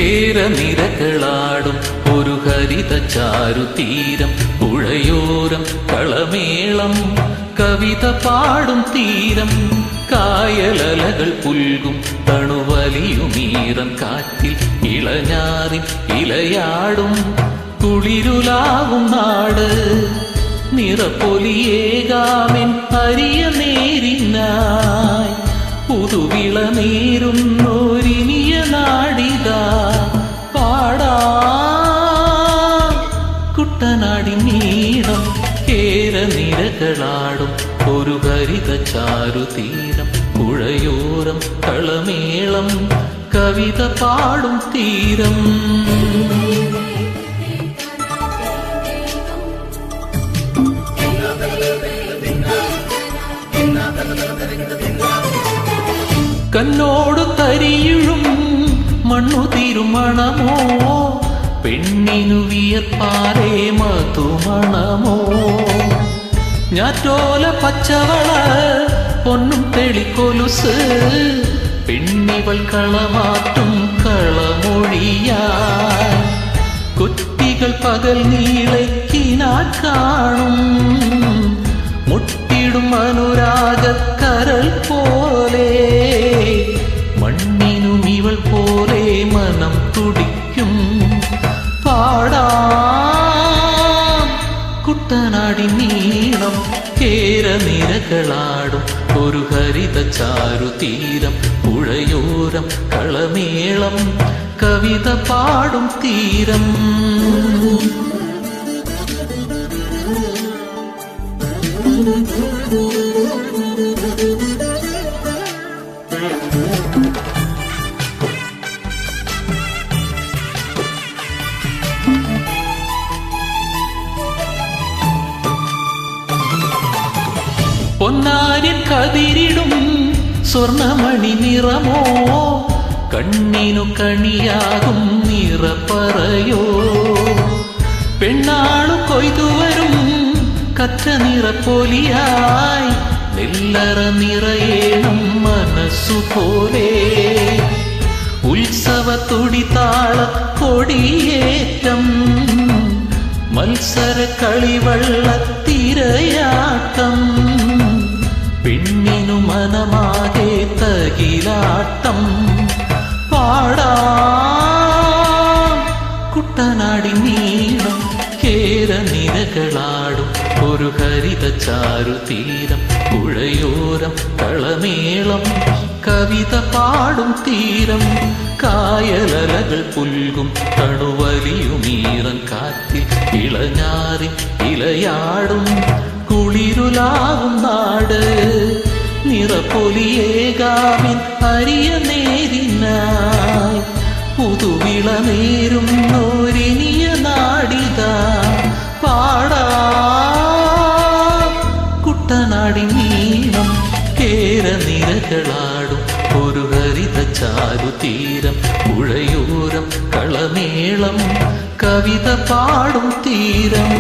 കേരനിരകളാടും ഒരു ഹരിത ചാരുതീരം, പുഴയോരം കളമേളം കവിത പാടും തീരം, കായലലകൾ പുൽകും തണുവലിയുമീറൻ കാറ്റിൽ ഇളഞ്ഞാറിൻ ഇലയാടും കുളിരുലാവും നാട്. നിറപ്പൊലിയേകാമെൻ അരിയ നേരിനായി പുതുവിള നേരുന്നോരിനിയ നാടിതാ പാടാ. കുട്ടനാടി നീളം കേരനിരകളാടും ഒരു ഹരിത ചാരുതീരം, പുഴയോരം കളമേളം കവിത പാടും തീരം. കണ്ണോടു തരിയിഴും മണ്ണു തിരുമണമോ, പെണ്ണിനു വിയർപ്പാരേ മധുമണമോ. ഞാറ്റോല പച്ചവള പൊന്നും തെളിക്കൊലുസ്, പെണ്ണിവൾ കളമാറ്റും കളമൊഴിയായി. കൊറ്റികൾ പകൽ നീളക്കിനാ കാണും, മുട്ടിടും അനുരാഗക്കരൾ പോലെ. മണ്ണിനും ഇവൾ പോലെ മനം തുടിക്കും പാടാം. കുട്ടനാടി നീളം കേരനിരകളാടും ഒരു ഹരിത ചാരുതീരം, പുഴയോരം കളമേളം കവിത പാടും തീരം. പൊന്നാരിൻ കതിരിടും സ്വർണമണി നിറമോ, കണ്ണിനു കണിയാകും നിറപ്പറയോ. പെണ്ണാളു കൊയ്തുവരും കറ്റ നിറപ്പൊലിയായി, നെല്ലറ നിറയേണം മനസ്സുപോലെ. ഉത്സവ തുടിതാള കൊടിയേറ്റം, മത്സര കളിവള്ളത്തിരയാട്ടം, പെണ്ണിനു മനമാകെ തകിലാട്ടം പാടാം. കുട്ടനാടി നീളം കേരനിരകളാടും ഒരു ഹരിത ചാരുതീരം, പുഴയോരം കളമേളം കവിത പാടും തീരം, കായലലകൾ പുൽകും തണുവലിയുമീറൻ കാറ്റിൽ ഇളഞ്ഞാറിൻ ഇലയാടും കുളിരുലാവും നാട്. നിറപ്പൊലിയേകാമിൻ അരിയ നേരിനായി പുതുവിള നേരുന്നോരിനിയ നാടിതാ പാടാ. കുട്ടനാടി നീളം കേരനിരകളാടും ഒരു ഹരിത ചാരുതീരം, പുഴയോരം കളമേളം കവിത പാടും തീരം.